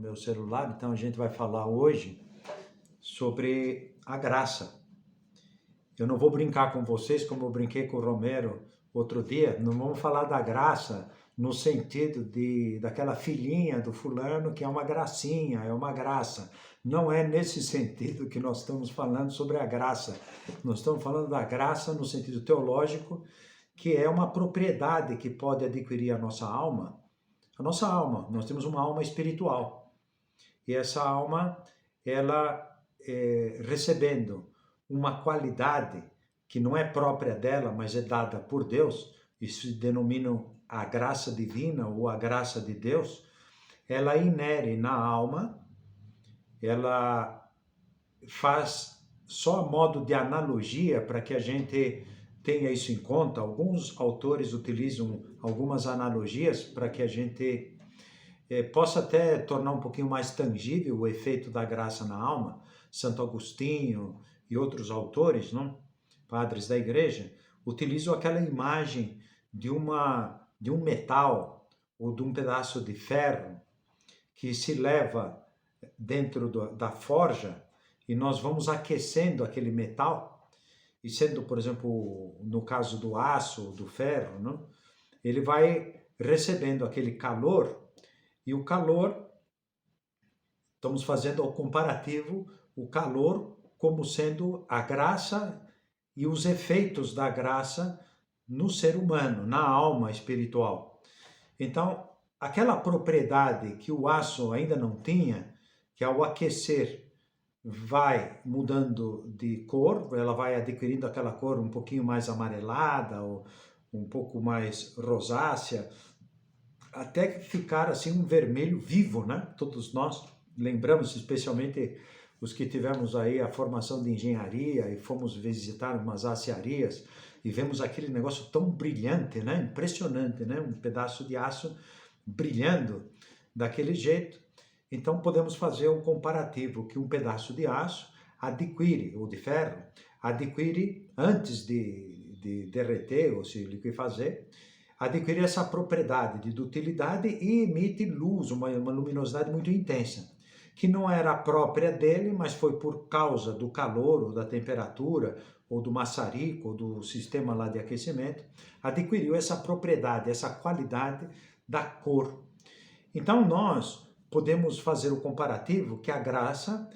meu celular, então a gente vai falar hoje sobre a graça. Eu não vou brincar com vocês como eu brinquei com o Romero outro dia, não vamos falar da graça no sentido daquela filhinha do fulano que é uma gracinha, é uma graça. Não é nesse sentido que nós estamos falando sobre a graça. Nós estamos falando da graça no sentido teológico, que é uma propriedade que pode adquirir a nossa alma. A nossa alma, nós temos uma alma espiritual. E essa alma, ela recebendo uma qualidade que não é própria dela, mas é dada por Deus, isso se denomina a graça divina ou a graça de Deus, ela inere na alma, ela faz só a modo de analogia para que a gente tenha isso em conta. Alguns autores utilizam algumas analogias para que a gente possa até tornar um pouquinho mais tangível o efeito da graça na alma. Santo Agostinho e outros autores, não? Padres da igreja, utilizam aquela imagem de um metal ou de um pedaço de ferro que se leva dentro da forja e nós vamos aquecendo aquele metal e sendo, por exemplo, no caso do aço, do ferro, não? Ele vai recebendo aquele calor e o calor, estamos fazendo o comparativo, o calor como sendo a graça e os efeitos da graça no ser humano, na alma espiritual. Então, aquela propriedade que o aço ainda não tinha, que ao aquecer vai mudando de cor, ela vai adquirindo aquela cor um pouquinho mais amarelada ou um pouco mais rosácea, até ficar assim um vermelho vivo, né? Todos nós lembramos, especialmente os que tivemos aí a formação de engenharia e fomos visitar umas aciarias e vemos aquele negócio tão brilhante, né? Impressionante, né? Um pedaço de aço brilhando daquele jeito. Então podemos fazer um comparativo que um pedaço de aço adquire, ou de ferro, adquire antes de derreter ou se liquefazer, adquire essa propriedade de dutilidade e emite luz, uma luminosidade muito intensa, que não era própria dele, mas foi por causa do calor, ou da temperatura, ou do maçarico, ou do sistema lá de aquecimento, adquiriu essa propriedade, essa qualidade da cor. Então nós podemos fazer o comparativo que a graça,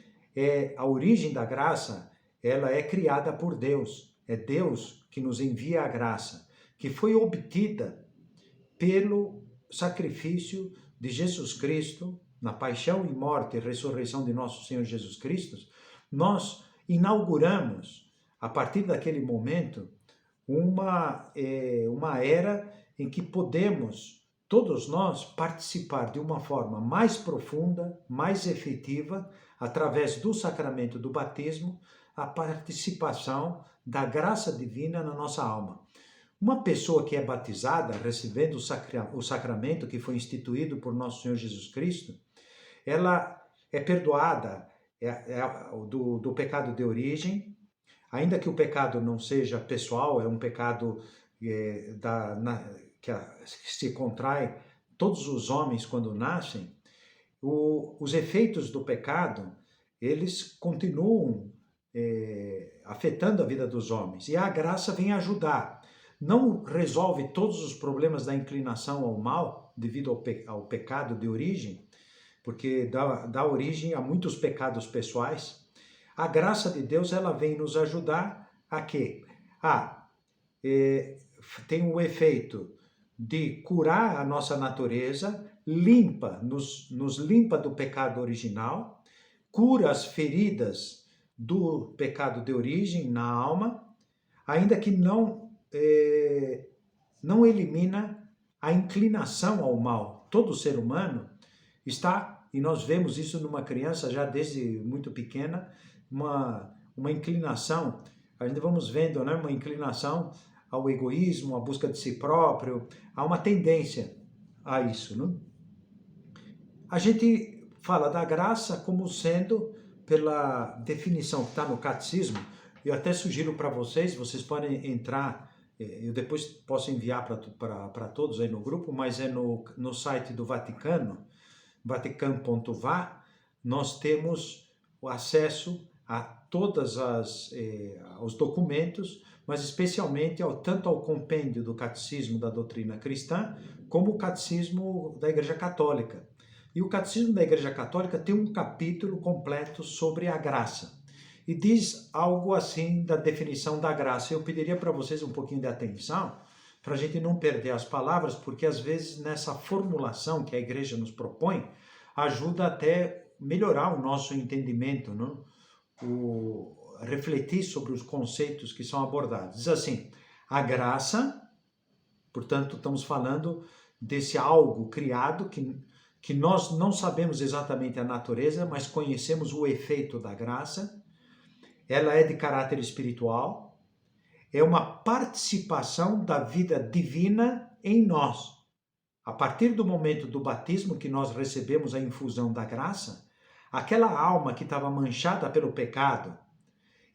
a origem da graça, ela é criada por Deus. É Deus que nos envia a graça, que foi obtida pelo sacrifício de Jesus Cristo, na paixão e morte e ressurreição de nosso Senhor Jesus Cristo. Nós inauguramos, a partir daquele momento, uma era em que podemos, todos nós, participar de uma forma mais profunda, mais efetiva, através do sacramento do batismo, a participação da graça divina na nossa alma. Uma pessoa que é batizada, recebendo o sacramento que foi instituído por nosso Senhor Jesus Cristo, ela é perdoada do pecado de origem, ainda que o pecado não seja pessoal, é um pecado que se contrai todos os homens quando nascem, os efeitos do pecado, eles continuam afetando a vida dos homens. E a graça vem ajudar. Não resolve todos os problemas da inclinação ao mal, devido ao pecado de origem, porque dá origem a muitos pecados pessoais. A graça de Deus, ela vem nos ajudar a quê? Tem o efeito de curar a nossa natureza, nos limpa do pecado original, cura as feridas do pecado de origem na alma, ainda que não elimina a inclinação ao mal. Todo ser humano está, e nós vemos isso numa criança já desde muito pequena, uma inclinação, ainda vamos vendo, né, uma inclinação ao egoísmo, à busca de si próprio, há uma tendência a isso, né? A gente fala da graça como sendo, pela definição que está no catecismo, eu até sugiro para vocês podem entrar, eu depois posso enviar para todos aí no grupo, mas é no site do Vaticano, vatican.va, nós temos o acesso a todos os documentos, mas especialmente tanto ao compêndio do Catecismo da Doutrina Cristã, como o Catecismo da Igreja Católica. E o Catecismo da Igreja Católica tem um capítulo completo sobre a graça. E diz algo assim da definição da graça. Eu pediria para vocês um pouquinho de atenção, para a gente não perder as palavras, porque às vezes nessa formulação que a Igreja nos propõe, ajuda até melhorar o nosso entendimento, não? Refletir sobre os conceitos que são abordados. Diz assim, a graça, portanto, estamos falando desse algo criado que nós não sabemos exatamente a natureza, mas conhecemos o efeito da graça. Ela é de caráter espiritual, é uma participação da vida divina em nós. A partir do momento do batismo que nós recebemos a infusão da graça, aquela alma que estava manchada pelo pecado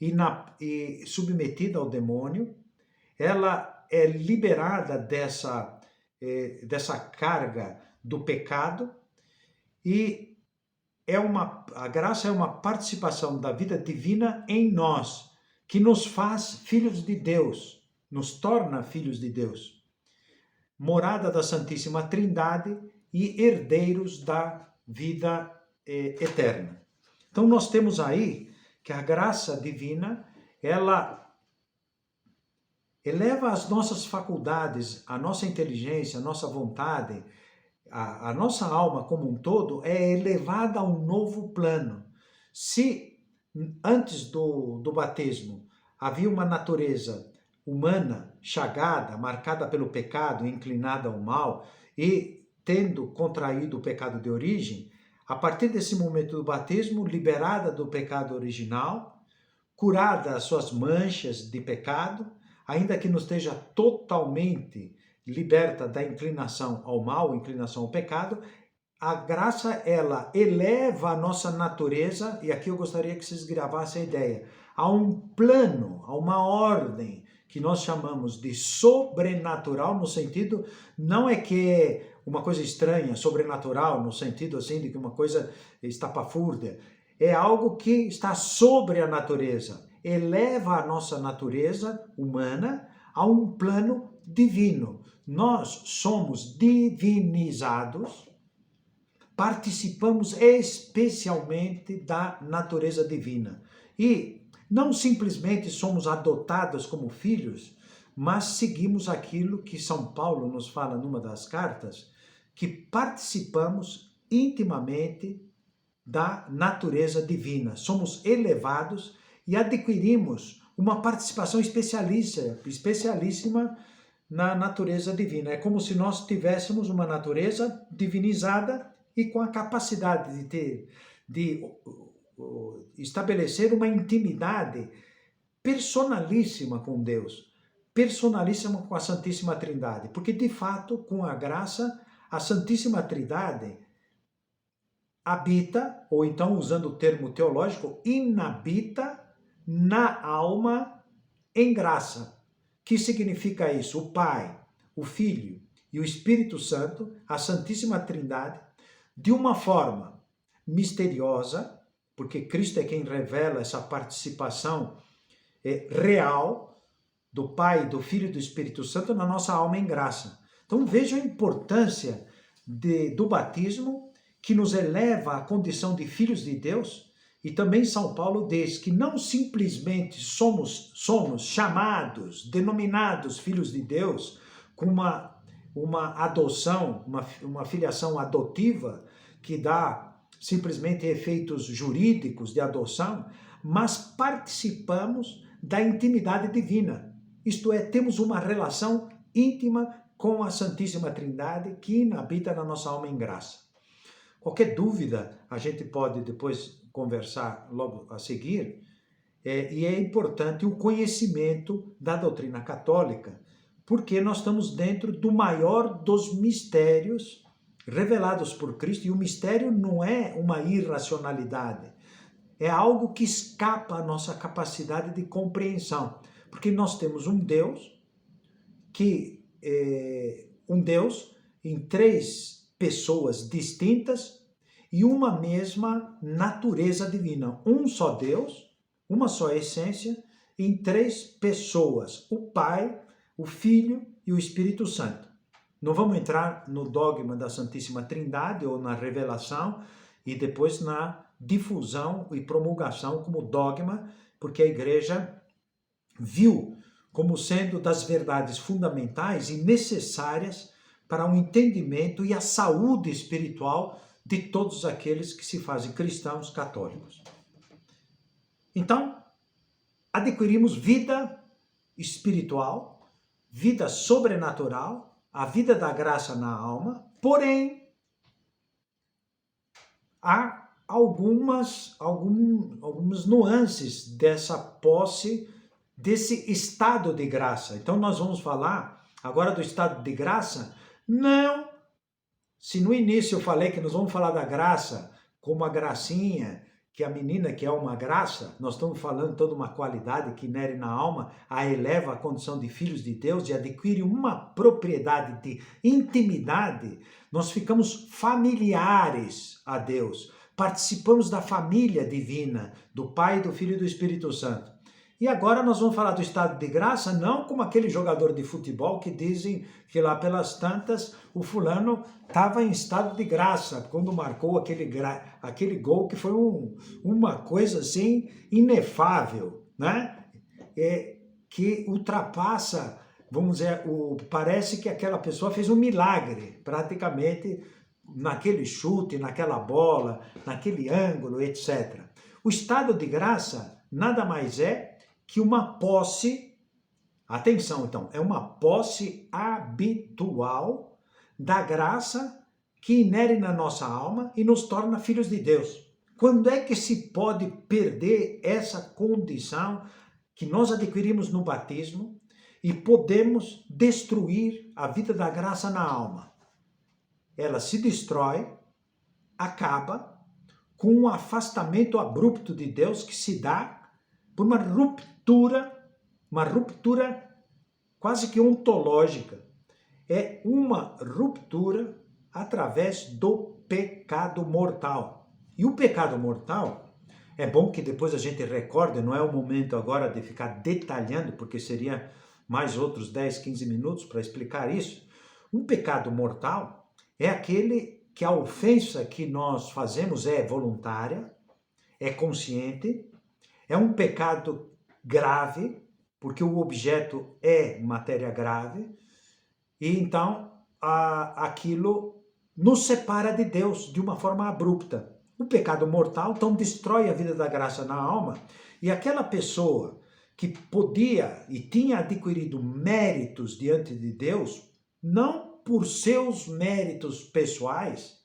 e submetida ao demônio, ela é liberada dessa carga do pecado e a graça é uma participação da vida divina em nós, que nos faz filhos de Deus, nos torna filhos de Deus, morada da Santíssima Trindade e herdeiros da vida eterna. Então nós temos aí que a graça divina, ela eleva as nossas faculdades, a nossa inteligência, a nossa vontade, a nossa alma como um todo é elevada a um novo plano. Se antes do batismo havia uma natureza humana chagada, marcada pelo pecado, inclinada ao mal e tendo contraído o pecado de origem, a partir desse momento do batismo, liberada do pecado original, curada as suas manchas de pecado, ainda que não esteja totalmente liberta da inclinação ao mal, inclinação ao pecado, a graça, ela eleva a nossa natureza, e aqui eu gostaria que vocês gravassem a ideia, a um plano, a uma ordem, que nós chamamos de sobrenatural, no sentido, não é que é uma coisa estranha, sobrenatural, no sentido assim, de que uma coisa estapafúrdia, é algo que está sobre a natureza, eleva a nossa natureza humana a um plano divino. Nós somos divinizados, participamos especialmente da natureza divina. E não simplesmente somos adotados como filhos, mas seguimos aquilo que São Paulo nos fala numa das cartas, que participamos intimamente da natureza divina. Somos elevados e adquirimos uma participação especialíssima na natureza divina. É como se nós tivéssemos uma natureza divinizada e com a capacidade de estabelecer uma intimidade personalíssima com Deus, personalíssima com a Santíssima Trindade. Porque, de fato, com a graça, a Santíssima Trindade habita, ou então, usando o termo teológico, inabita na alma em graça. Que significa isso? O Pai, o Filho e o Espírito Santo, a Santíssima Trindade, de uma forma misteriosa, porque Cristo é quem revela essa participação real do Pai, do Filho e do Espírito Santo na nossa alma em graça. Então vejam a importância do batismo, que nos eleva à condição de filhos de Deus. E também São Paulo diz que não simplesmente somos chamados, denominados filhos de Deus, com uma adoção, uma filiação adotiva, que dá simplesmente efeitos jurídicos de adoção, mas participamos da intimidade divina. Isto é, temos uma relação íntima com a Santíssima Trindade que habita na nossa alma em graça. Qualquer dúvida, a gente pode depois conversar logo a seguir, e é importante o conhecimento da doutrina católica, porque nós estamos dentro do maior dos mistérios revelados por Cristo, e o mistério não é uma irracionalidade, é algo que escapa à nossa capacidade de compreensão, porque nós temos um Deus em 3 pessoas distintas, e uma mesma natureza divina. Um só Deus, uma só essência, em 3 pessoas, o Pai, o Filho e o Espírito Santo. Não vamos entrar no dogma da Santíssima Trindade ou na revelação e depois na difusão e promulgação como dogma, porque a igreja viu como sendo das verdades fundamentais e necessárias para o entendimento e a saúde espiritual de todos aqueles que se fazem cristãos católicos. Então, adquirimos vida espiritual, vida sobrenatural, a vida da graça na alma, porém, há algumas nuances dessa posse, desse estado de graça. Então nós vamos falar agora do estado de graça, não, se no início eu falei que nós vamos falar da graça como a gracinha, que a menina que é uma graça, nós estamos falando toda uma qualidade que inere na alma, a eleva à condição de filhos de Deus e adquire uma propriedade de intimidade, nós ficamos familiares a Deus, participamos da família divina, do Pai, do Filho e do Espírito Santo. E agora nós vamos falar do estado de graça, não como aquele jogador de futebol que dizem que lá pelas tantas o fulano estava em estado de graça quando marcou aquele gol que foi uma coisa assim inefável, né? Que ultrapassa, vamos dizer, parece que aquela pessoa fez um milagre, praticamente, naquele chute, naquela bola, naquele ângulo, etc. O estado de graça nada mais é que uma posse, atenção então, é uma posse habitual da graça que inere na nossa alma e nos torna filhos de Deus. Quando é que se pode perder essa condição que nós adquirimos no batismo e podemos destruir a vida da graça na alma? Ela se destrói, acaba com um afastamento abrupto de Deus que se dá por uma ruptura quase que ontológica. É uma ruptura através do pecado mortal. E o pecado mortal, é bom que depois a gente recorde, não é o momento agora de ficar detalhando, porque seria mais outros 10, 15 minutos para explicar isso. Um pecado mortal é aquele que a ofensa que nós fazemos é voluntária, é consciente, é um pecado grave, porque o objeto é matéria grave, e então aquilo nos separa de Deus de uma forma abrupta. O pecado mortal, então, destrói a vida da graça na alma, e aquela pessoa que podia e tinha adquirido méritos diante de Deus, não por seus méritos pessoais,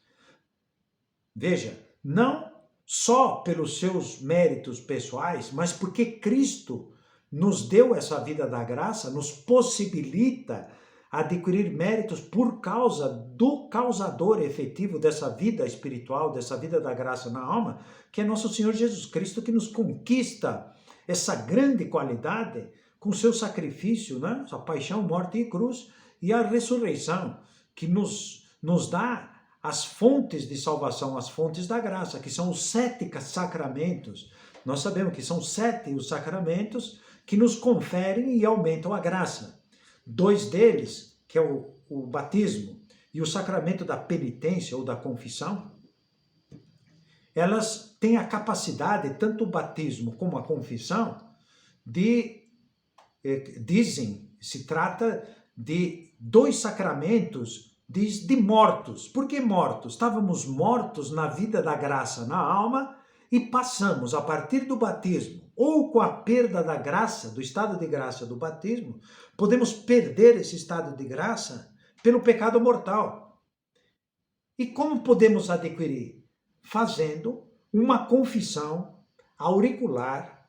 veja, não só pelos seus méritos pessoais, mas porque Cristo nos deu essa vida da graça, nos possibilita adquirir méritos por causa do causador efetivo dessa vida espiritual, dessa vida da graça na alma, que é nosso Senhor Jesus Cristo, que nos conquista essa grande qualidade com seu sacrifício, né? Sua paixão, morte e cruz, e a ressurreição, que nos dá as fontes de salvação, as fontes da graça, que são os 7 sacramentos. Nós sabemos que são 7 os sacramentos que nos conferem e aumentam a graça. 2 deles, que é o batismo e o sacramento da penitência ou da confissão, elas têm a capacidade, tanto o batismo como a confissão, se trata de 2 sacramentos de mortos. Por que mortos? Estávamos mortos na vida da graça na alma e passamos, a partir do batismo, ou com a perda da graça, do estado de graça do batismo, podemos perder esse estado de graça pelo pecado mortal. E como podemos adquirir? Fazendo uma confissão auricular,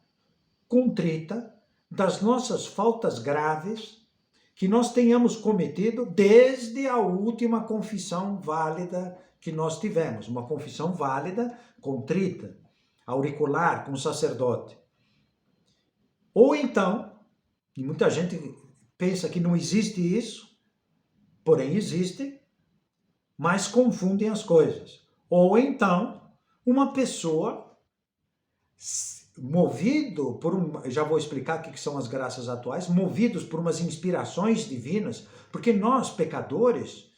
contrita, das nossas faltas graves, que nós tenhamos cometido desde a última confissão válida que nós tivemos. Uma confissão válida, contrita, auricular, com o sacerdote. Ou então, e muita gente pensa que não existe isso, porém existe, mas confundem as coisas. Ou então, uma pessoa movido por já vou explicar o que são as graças atuais, movidos por umas inspirações divinas, porque nós, pecadores,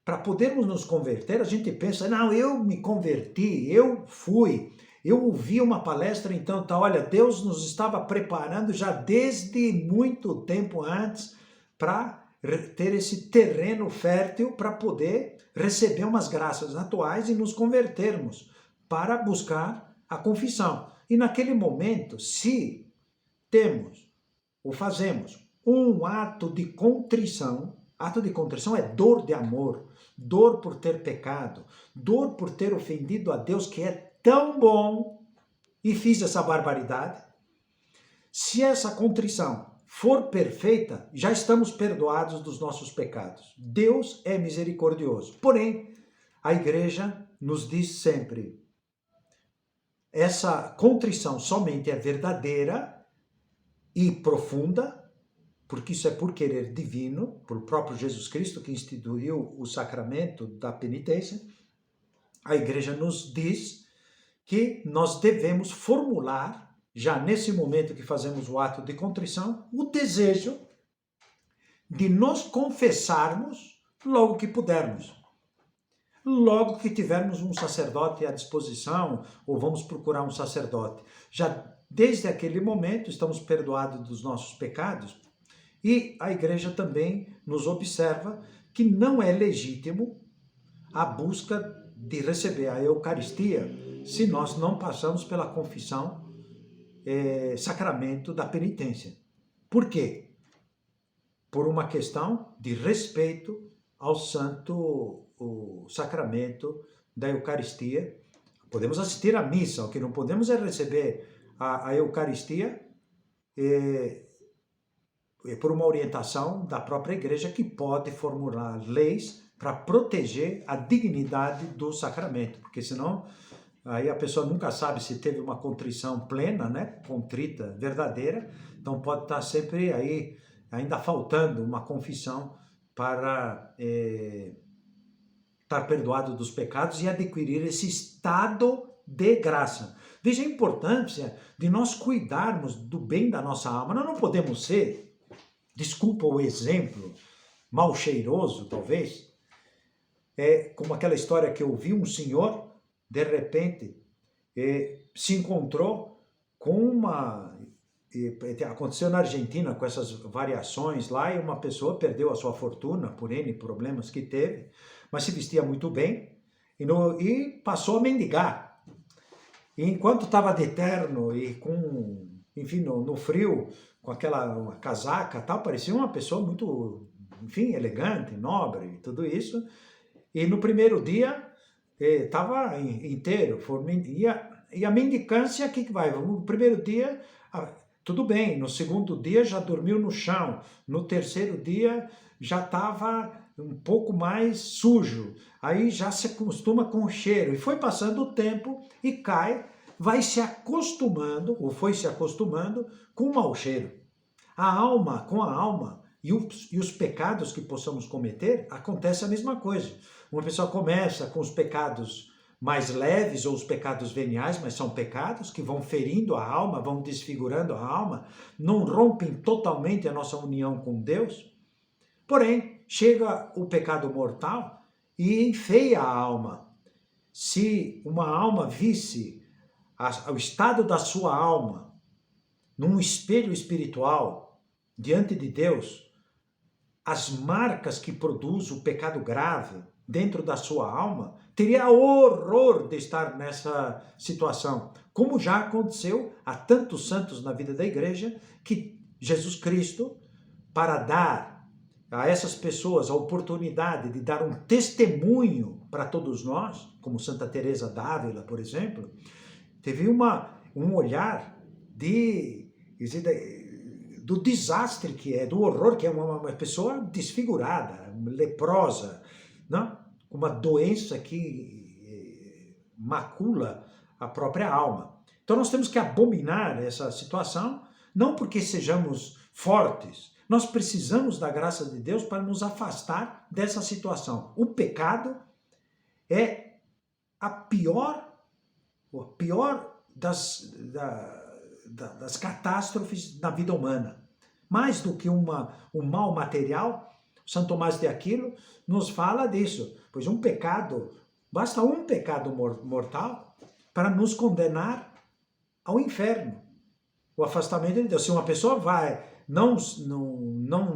para podermos nos converter, a gente pensa, não, eu me converti, eu ouvi uma palestra, então, tá, olha, Deus nos estava preparando já desde muito tempo antes para ter esse terreno fértil para poder receber umas graças atuais e nos convertermos para buscar a confissão. E naquele momento, se temos ou fazemos um ato de contrição é dor de amor, dor por ter pecado, dor por ter ofendido a Deus que é tão bom e fiz essa barbaridade. Se essa contrição for perfeita, já estamos perdoados dos nossos pecados. Deus é misericordioso. Porém, a igreja nos diz sempre, essa contrição somente é verdadeira e profunda, porque isso é por querer divino, por próprio Jesus Cristo que instituiu o sacramento da penitência. A igreja nos diz que nós devemos formular, já nesse momento que fazemos o ato de contrição, o desejo de nos confessarmos logo que pudermos. Logo que tivermos um sacerdote à disposição, ou vamos procurar um sacerdote. Já desde aquele momento estamos perdoados dos nossos pecados, e a igreja também nos observa que não é legítimo a busca de receber a Eucaristia se nós não passamos pela confissão, sacramento da penitência. Por quê? Por uma questão de respeito ao santo o sacramento da Eucaristia. Podemos assistir à missa, o que não podemos é receber a Eucaristia por uma orientação da própria igreja que pode formular leis para proteger a dignidade do sacramento, porque senão aí a pessoa nunca sabe se teve uma contrição plena, né, contrita, verdadeira, então pode estar sempre aí ainda faltando uma confissão para estar perdoado dos pecados e adquirir esse estado de graça. Veja a importância de nós cuidarmos do bem da nossa alma. Nós não podemos ser, desculpa o exemplo, mal cheiroso talvez, como aquela história que eu vi, um senhor, de repente, se encontrou com aconteceu na Argentina com essas variações lá, e uma pessoa perdeu a sua fortuna por N problemas que teve, mas se vestia muito bem e passou a mendigar. E enquanto estava de terno e com, enfim, no frio, com uma casaca tal, parecia uma pessoa muito, enfim, elegante, nobre, tudo isso. E no primeiro dia estava inteiro, e a mendicância, o que vai? No primeiro dia, tudo bem, no segundo dia já dormiu no chão, no terceiro dia já estava um pouco mais sujo, aí já se acostuma com o cheiro, e foi passando o tempo e vai se acostumando, ou foi se acostumando com o mau cheiro. Com a alma e os pecados que possamos cometer, acontece a mesma coisa. Uma pessoa começa com os pecados mais leves ou os pecados veniais, mas são pecados que vão ferindo a alma, vão desfigurando a alma, não rompem totalmente a nossa união com Deus. Porém, chega o pecado mortal e enfeia a alma. Se uma alma visse o estado da sua alma num espelho espiritual diante de Deus, as marcas que produz o pecado grave dentro da sua alma, teria horror de estar nessa situação, como já aconteceu a tantos santos na vida da igreja, que Jesus Cristo, para dar a essas pessoas a oportunidade de dar um testemunho para todos nós, como Santa Teresa d'Ávila, por exemplo, teve um olhar do desastre que é, do horror que é uma pessoa desfigurada, leprosa, não? Uma doença que macula a própria alma. Então nós temos que abominar essa situação, não porque sejamos fortes, nós precisamos da graça de Deus para nos afastar dessa situação. O pecado é a pior das catástrofes na vida humana. Mais do que um mal material, São Tomás de Aquino nos fala disso, pois basta um pecado mortal para nos condenar ao inferno, o afastamento de Deus. Se uma pessoa não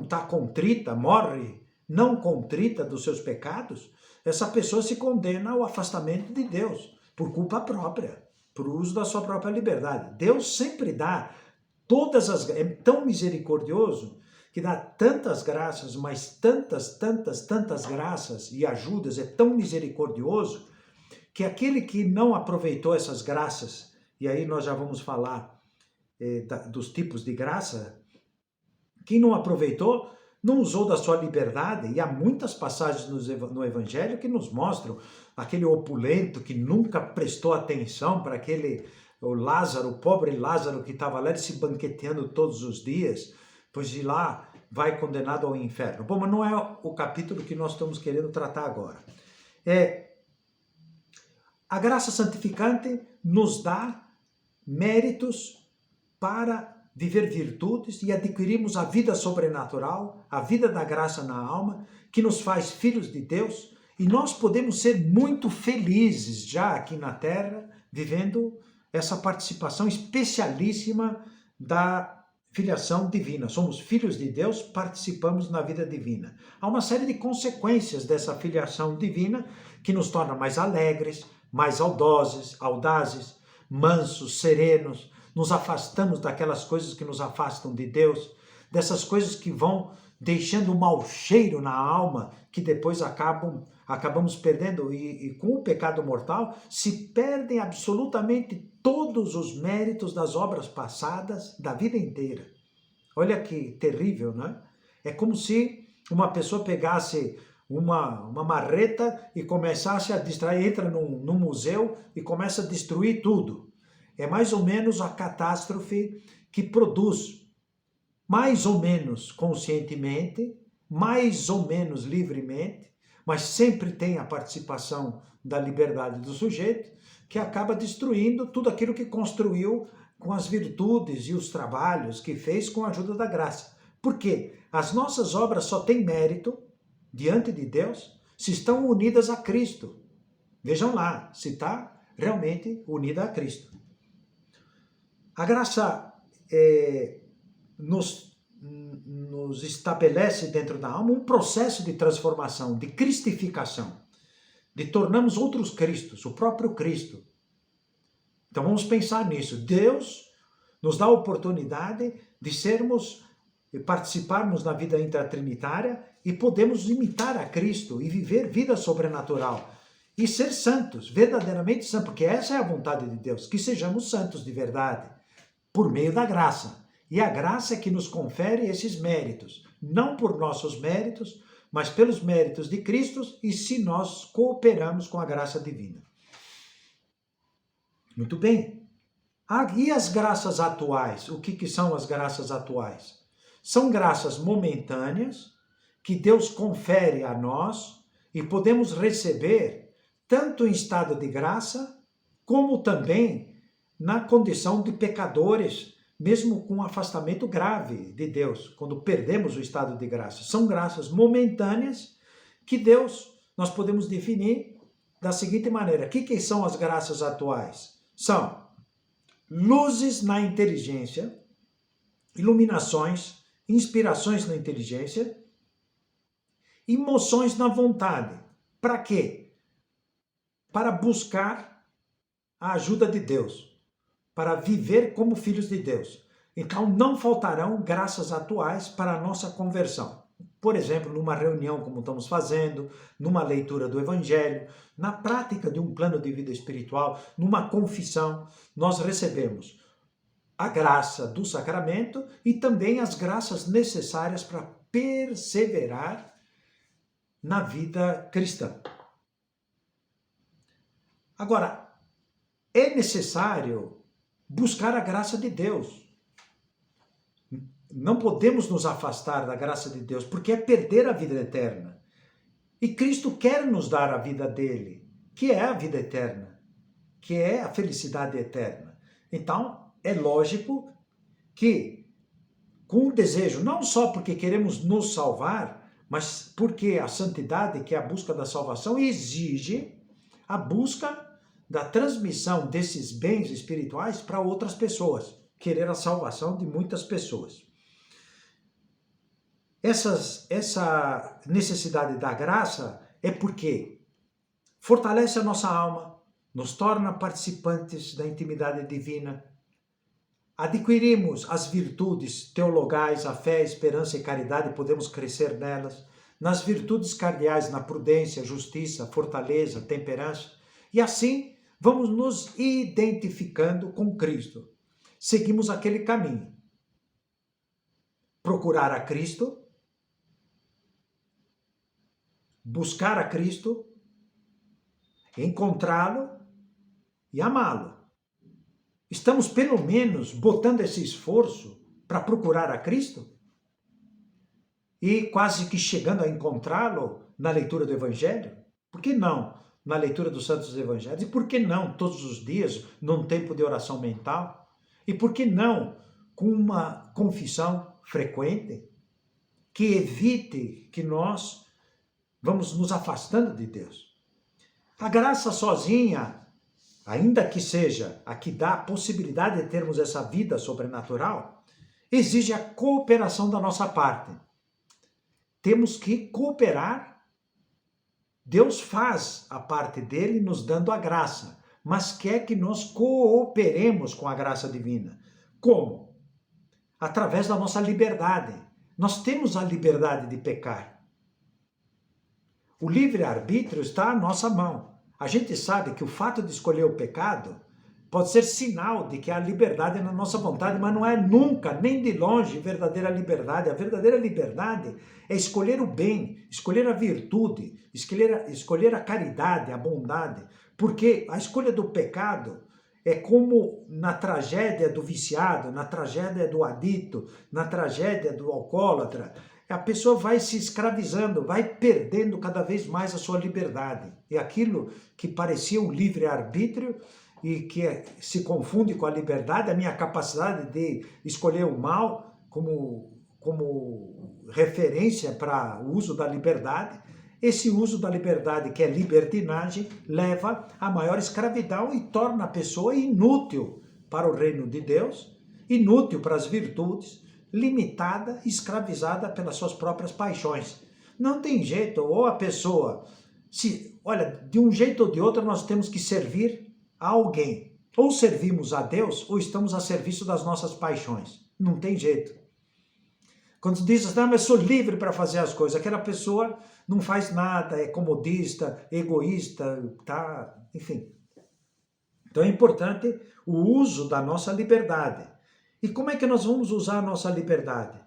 está contrita, morre não contrita dos seus pecados, essa pessoa se condena ao afastamento de Deus, por culpa própria, por uso da sua própria liberdade. Deus sempre dá é tão misericordioso que dá tantas graças, mas tantas graças e ajudas, é tão misericordioso, que aquele que não aproveitou essas graças, e aí nós já vamos falar dos tipos de graça, quem não aproveitou, não usou da sua liberdade, e há muitas passagens no Evangelho que nos mostram aquele opulento que nunca prestou atenção para o pobre Lázaro que estava lá, ele se banqueteando todos os dias, pois de lá vai condenado ao inferno. Bom, mas não é o capítulo que nós estamos querendo tratar agora. A graça santificante nos dá méritos para viver virtudes e adquirirmos a vida sobrenatural, a vida da graça na alma, que nos faz filhos de Deus, e nós podemos ser muito felizes já aqui na Terra, vivendo essa participação especialíssima da filiação divina. Somos filhos de Deus, participamos na vida divina. Há uma série de consequências dessa filiação divina que nos torna mais alegres, mais audazes, mansos, serenos. Nos afastamos daquelas coisas que nos afastam de Deus, dessas coisas que vão deixando um mau cheiro na alma, que depois acabamos perdendo, e com o pecado mortal se perdem absolutamente todos os méritos das obras passadas da vida inteira. Olha que terrível, né? É como se uma pessoa pegasse uma marreta e começasse a distrair, entra num museu e começa a destruir tudo. É mais ou menos a catástrofe que produz, mais ou menos conscientemente, mais ou menos livremente, mas sempre tem a participação da liberdade do sujeito, que acaba destruindo tudo aquilo que construiu com as virtudes e os trabalhos que fez com a ajuda da graça. Por quê? As nossas obras só têm mérito diante de Deus se estão unidas a Cristo. Vejam lá, se está realmente unida a Cristo. A graça nos estabelece dentro da alma um processo de transformação, de cristificação, de tornarmos outros Cristos, o próprio Cristo. Então vamos pensar nisso. Deus nos dá a oportunidade de participarmos da vida intratrinitária e podemos imitar a Cristo e viver vida sobrenatural e ser santos, verdadeiramente santos, porque essa é a vontade de Deus, que sejamos santos de verdade, por meio da graça. E a graça é que nos confere esses méritos, não por nossos méritos, mas pelos méritos de Cristo e se nós cooperamos com a graça divina. Muito bem. E as graças atuais? O que são as graças atuais? São graças momentâneas que Deus confere a nós e podemos receber tanto em estado de graça, como também na condição de pecadores, mesmo com um afastamento grave de Deus, quando perdemos o estado de graça. São graças momentâneas que nós podemos definir da seguinte maneira. O que são as graças atuais? São luzes na inteligência, iluminações, inspirações na inteligência, emoções na vontade. Para quê? Para buscar a ajuda de Deus, para viver como filhos de Deus. Então não faltarão graças atuais para a nossa conversão. Por exemplo, numa reunião como estamos fazendo, numa leitura do Evangelho, na prática de um plano de vida espiritual, numa confissão, nós recebemos a graça do sacramento e também as graças necessárias para perseverar na vida cristã. Agora, é necessário buscar a graça de Deus. Não podemos nos afastar da graça de Deus, porque é perder a vida eterna. E Cristo quer nos dar a vida dele, que é a vida eterna, que é a felicidade eterna. Então, é lógico que, com o desejo, não só porque queremos nos salvar, mas porque a santidade, que é a busca da salvação, exige a busca da transmissão desses bens espirituais para outras pessoas, querer a salvação de muitas pessoas. Essa necessidade da graça é porque fortalece a nossa alma, nos torna participantes da intimidade divina, adquirimos as virtudes teologais, a fé, a esperança e caridade, podemos crescer nelas, nas virtudes cardeais, na prudência, justiça, fortaleza, temperança, e assim vamos nos identificando com Cristo. Seguimos aquele caminho. Procurar a Cristo, buscar a Cristo, encontrá-lo e amá-lo. Estamos pelo menos botando esse esforço para procurar a Cristo? E quase que chegando a encontrá-lo na leitura do Evangelho? Por que não na leitura dos Santos Evangelhos? E por que não todos os dias num tempo de oração mental? E por que não com uma confissão frequente que evite que nós vamos nos afastando de Deus? A graça sozinha, ainda que seja a que dá a possibilidade de termos essa vida sobrenatural, exige a cooperação da nossa parte. Temos que cooperar. Deus faz a parte dele nos dando a graça, mas quer que nós cooperemos com a graça divina. Como? Através da nossa liberdade. Nós temos a liberdade de pecar. O livre-arbítrio está à nossa mão. A gente sabe que o fato de escolher o pecado pode ser sinal de que há liberdade na nossa vontade, mas não é nunca, nem de longe, verdadeira liberdade. A verdadeira liberdade é escolher o bem, escolher a virtude, escolher a caridade, a bondade. Porque a escolha do pecado é como na tragédia do viciado, na tragédia do adicto, na tragédia do alcoólatra. A pessoa vai se escravizando, vai perdendo cada vez mais a sua liberdade. E aquilo que parecia um livre-arbítrio e que se confunde com a liberdade, a minha capacidade de escolher o mal como referência para o uso da liberdade, esse uso da liberdade, que é libertinagem, leva à maior escravidão e torna a pessoa inútil para o reino de Deus, inútil para as virtudes, limitada, escravizada pelas suas próprias paixões. Não tem jeito, ou a pessoa, olha, de um jeito ou de outro nós temos que servir a alguém. Ou servimos a Deus, ou estamos a serviço das nossas paixões. Não tem jeito. Quando diz assim, mas eu sou livre para fazer as coisas, aquela pessoa não faz nada, é comodista, egoísta, tá, enfim. Então é importante o uso da nossa liberdade. E como é que nós vamos usar a nossa liberdade?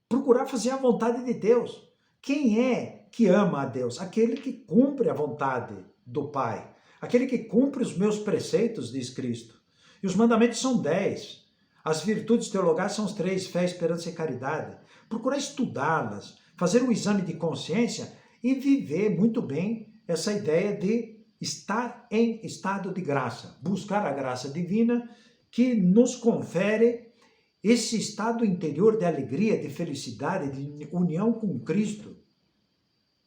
Procurar fazer a vontade de Deus. Quem é que ama a Deus? Aquele que cumpre a vontade do Pai. Aquele que cumpre os meus preceitos, diz Cristo. E os mandamentos são 10. As virtudes teologais são os 3, fé, esperança e caridade. Procurar estudá-las, fazer um exame de consciência e viver muito bem essa ideia de estar em estado de graça. Buscar a graça divina que nos confere esse estado interior de alegria, de felicidade, de união com Cristo.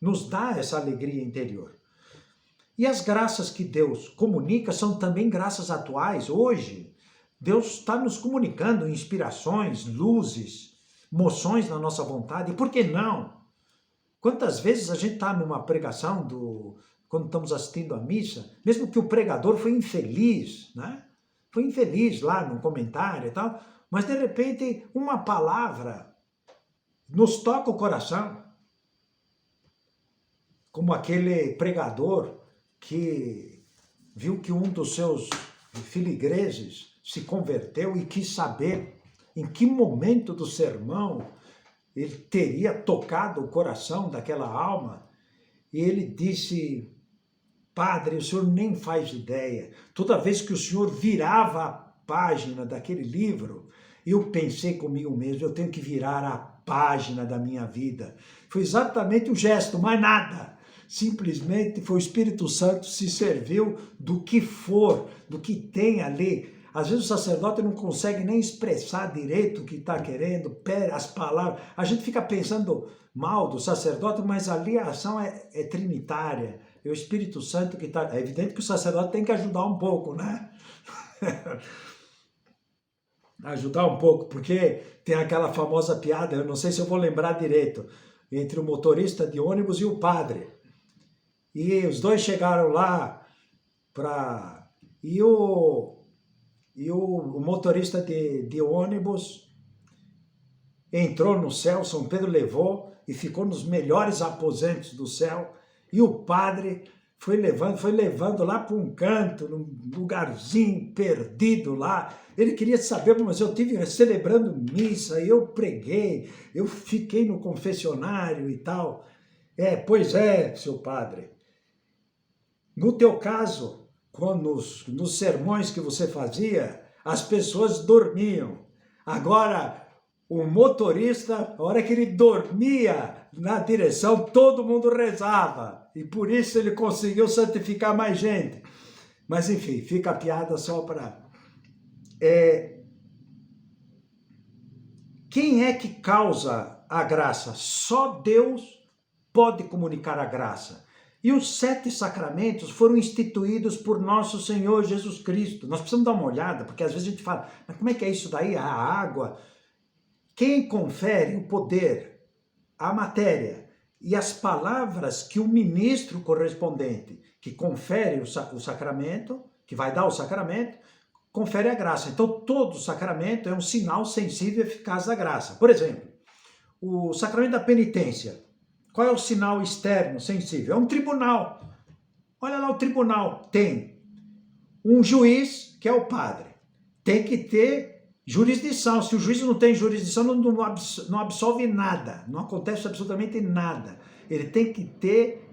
Nos dá essa alegria interior. E as graças que Deus comunica são também graças atuais. Hoje, Deus está nos comunicando inspirações, luzes, moções na nossa vontade. E por que não? Quantas vezes a gente está numa pregação, quando estamos assistindo a missa, mesmo que o pregador foi infeliz, né? Foi infeliz lá no comentário e tal, mas de repente uma palavra nos toca o coração. Como aquele pregador que viu que um dos seus filigreses se converteu e quis saber em que momento do sermão ele teria tocado o coração daquela alma. E ele disse, padre, o senhor nem faz ideia. Toda vez que o senhor virava a página daquele livro, eu pensei comigo mesmo, eu tenho que virar a página da minha vida. Foi exatamente o gesto, mais nada. simplesmente foi o Espírito Santo se serviu do que for, do que tem ali. Às vezes o sacerdote não consegue nem expressar direito o que está querendo, as palavras. A gente fica pensando mal do sacerdote, mas ali a ação é trinitária. É o Espírito Santo que está... É evidente que o sacerdote tem que ajudar um pouco, né? Ajudar um pouco, porque tem aquela famosa piada, eu não sei se eu vou lembrar direito, entre o motorista de ônibus e o padre. E os dois chegaram lá para... E o motorista de ônibus entrou no céu, São Pedro levou e ficou nos melhores aposentos do céu. E o padre foi levando lá para um canto, num lugarzinho perdido lá. Ele queria saber, mas eu estive celebrando missa, eu preguei, eu fiquei no confessionário e tal. Pois é, seu padre. No teu caso, nos sermões que você fazia, as pessoas dormiam. Agora, o motorista, a hora que ele dormia na direção, todo mundo rezava. E por isso ele conseguiu santificar mais gente. Mas enfim, fica a piada só para... Quem é que causa a graça? Só Deus pode comunicar a graça. E os 7 sacramentos foram instituídos por nosso Senhor Jesus Cristo. Nós precisamos dar uma olhada, porque às vezes a gente fala, mas como é que é isso daí? A água. Quem confere o poder, a matéria e as palavras que o ministro correspondente, que confere o sacramento, que vai dar o sacramento, confere a graça. Então todo sacramento é um sinal sensível e eficaz da graça. Por exemplo, o sacramento da penitência. Qual é o sinal externo sensível? É um tribunal. Olha lá o tribunal. Tem um juiz, que é o padre. Tem que ter jurisdição. Se o juiz não tem jurisdição, não absolve nada. Não acontece absolutamente nada. Ele tem que ter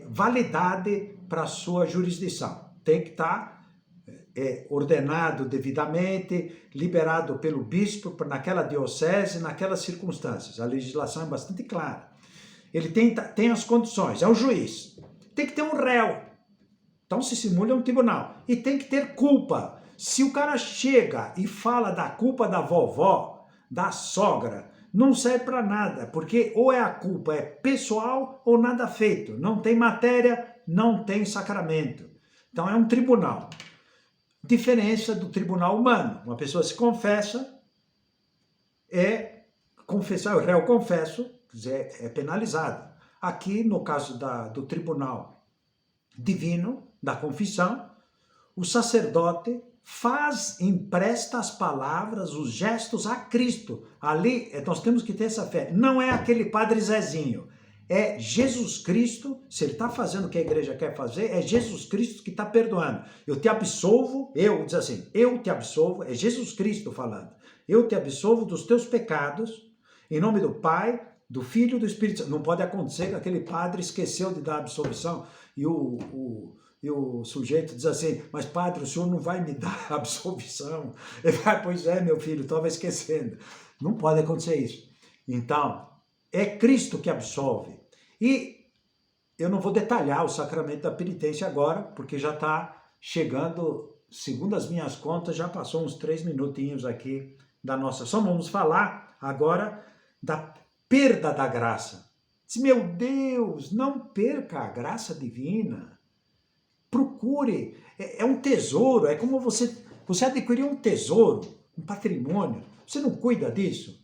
validade para a sua jurisdição. Tem que estar ordenado devidamente, liberado pelo bispo naquela diocese, naquelas circunstâncias. A legislação é bastante clara. Ele tem as condições, é o juiz. Tem que ter um réu. Então se simula um tribunal. E tem que ter culpa. Se o cara chega e fala da culpa da vovó, da sogra, não serve para nada, porque ou a culpa é pessoal ou nada feito. Não tem matéria, não tem sacramento. Então é um tribunal. Diferença do tribunal humano. Uma pessoa se confessa, confessar, o réu confesso, é penalizado. Aqui, no caso do tribunal divino, da confissão, o sacerdote empresta as palavras, os gestos a Cristo. Ali, nós temos que ter essa fé. Não é aquele padre Zezinho. É Jesus Cristo, se ele está fazendo o que a igreja quer fazer, é Jesus Cristo que está perdoando. Eu te absolvo, diz assim, eu te absolvo, é Jesus Cristo falando. Eu te absolvo dos teus pecados, em nome do Pai, do Filho e do Espírito Santo. Não pode acontecer que aquele padre esqueceu de dar absolvição e o sujeito diz assim, mas padre, o senhor não vai me dar absolvição? Ele vai, pois é, meu filho, estava esquecendo. Não pode acontecer isso. Então, é Cristo que absolve. E eu não vou detalhar o sacramento da penitência agora, porque já está chegando, segundo as minhas contas, já passou uns 3 minutinhos aqui da nossa. Só vamos falar agora da perda da graça. Meu Deus, não perca a graça divina. Procure. É um tesouro, é como você adquiriu um tesouro, um patrimônio. Você não cuida disso?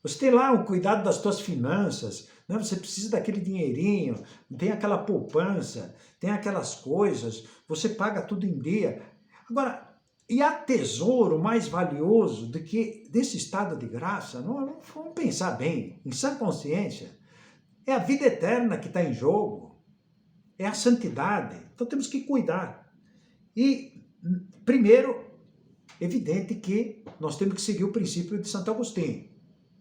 Você tem lá o cuidado das suas finanças, né? Você precisa daquele dinheirinho, tem aquela poupança, tem aquelas coisas, você paga tudo em dia. Agora, e há tesouro mais valioso do que desse estado de graça? Não, vamos pensar bem, em sã consciência. É a vida eterna que está em jogo, é a santidade. Então temos que cuidar. E, primeiro, evidente que nós temos que seguir o princípio de Santo Agostinho.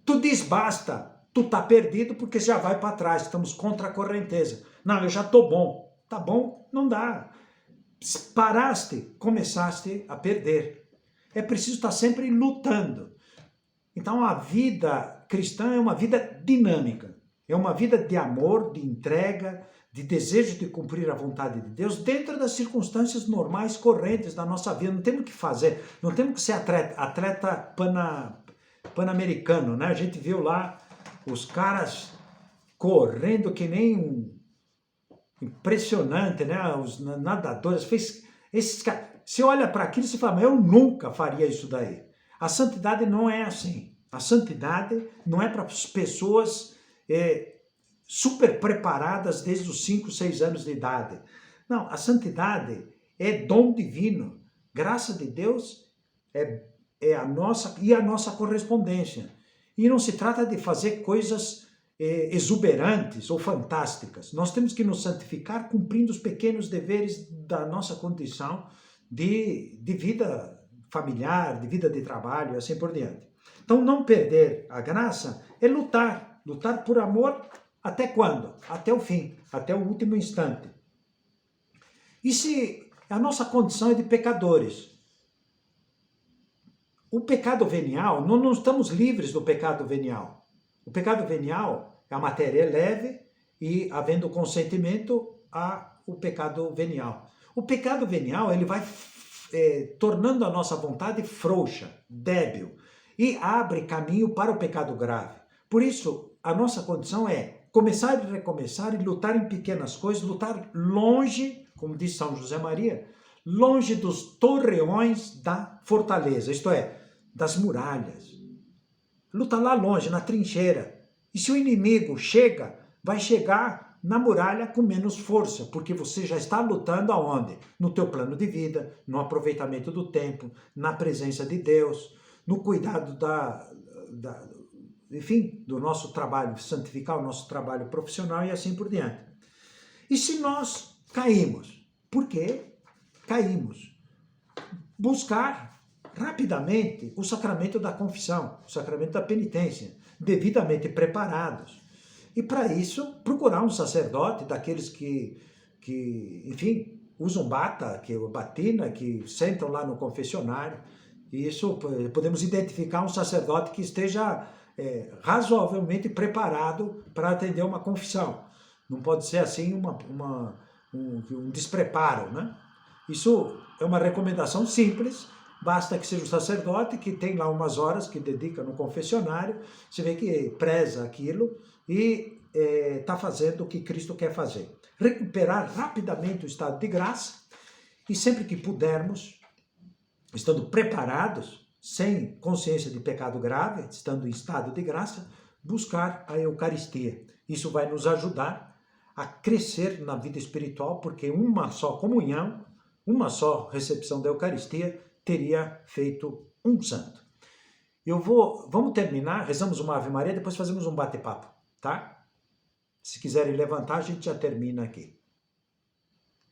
Tu diz basta, tu tá perdido porque já vai para trás, estamos contra a correnteza. Não, eu já tô bom. Tá bom? Não dá. Paraste, começaste a perder. É preciso estar sempre lutando. Então a vida cristã é uma vida dinâmica. É uma vida de amor, de entrega, de desejo de cumprir a vontade de Deus dentro das circunstâncias normais, correntes da nossa vida. Não temos que fazer, não temos que ser atleta pan-americano, né? A gente viu lá os caras correndo que nem um impressionante, né? Os nadadores, esses caras, você olha para aquilo e você fala, mas eu nunca faria isso daí. A santidade não é assim. A santidade não é para as pessoas super preparadas desde os 5, 6 anos de idade. Não, a santidade é dom divino. Graça de Deus é a nossa correspondência. E não se trata de fazer coisas exuberantes ou fantásticas. Nós temos que nos santificar cumprindo os pequenos deveres da nossa condição de vida familiar, de vida de trabalho e assim por diante. Então, não perder a graça é lutar por amor até quando? Até o fim, até o último instante. E se a nossa condição é de pecadores? O pecado venial, não estamos livres do pecado venial. O pecado venial, a matéria é leve e, havendo consentimento, há o pecado venial. O pecado venial, ele vai tornando a nossa vontade frouxa, débil, e abre caminho para o pecado grave. Por isso, a nossa condição é começar e recomeçar e lutar em pequenas coisas, lutar longe, como diz São José Maria, longe dos torreões da fortaleza, isto é, das muralhas. Luta lá longe, na trincheira. E se o inimigo chega, vai chegar na muralha com menos força, porque você já está lutando aonde? No teu plano de vida, no aproveitamento do tempo, na presença de Deus, no cuidado enfim, do nosso trabalho, santificar o nosso trabalho profissional e assim por diante. E se nós caímos? Por quê? Caímos. Buscar rapidamente o sacramento da confissão, o sacramento da penitência, devidamente preparados. E para isso, procurar um sacerdote daqueles que enfim, usam batina, que sentam lá no confessionário. Isso, podemos identificar um sacerdote que esteja razoavelmente preparado para atender uma confissão. Não pode ser assim um despreparo, né? Isso é uma recomendação simples, basta que seja um sacerdote que tem lá umas horas que dedica no confessionário, você vê que preza aquilo e está fazendo o que Cristo quer fazer. Recuperar rapidamente o estado de graça e sempre que pudermos, estando preparados, sem consciência de pecado grave, estando em estado de graça, buscar a Eucaristia. Isso vai nos ajudar a crescer na vida espiritual, porque uma só comunhão, uma só recepção da Eucaristia teria feito um santo. Vamos terminar, rezamos uma Ave Maria, depois fazemos um bate-papo, tá? Se quiserem levantar, a gente já termina aqui.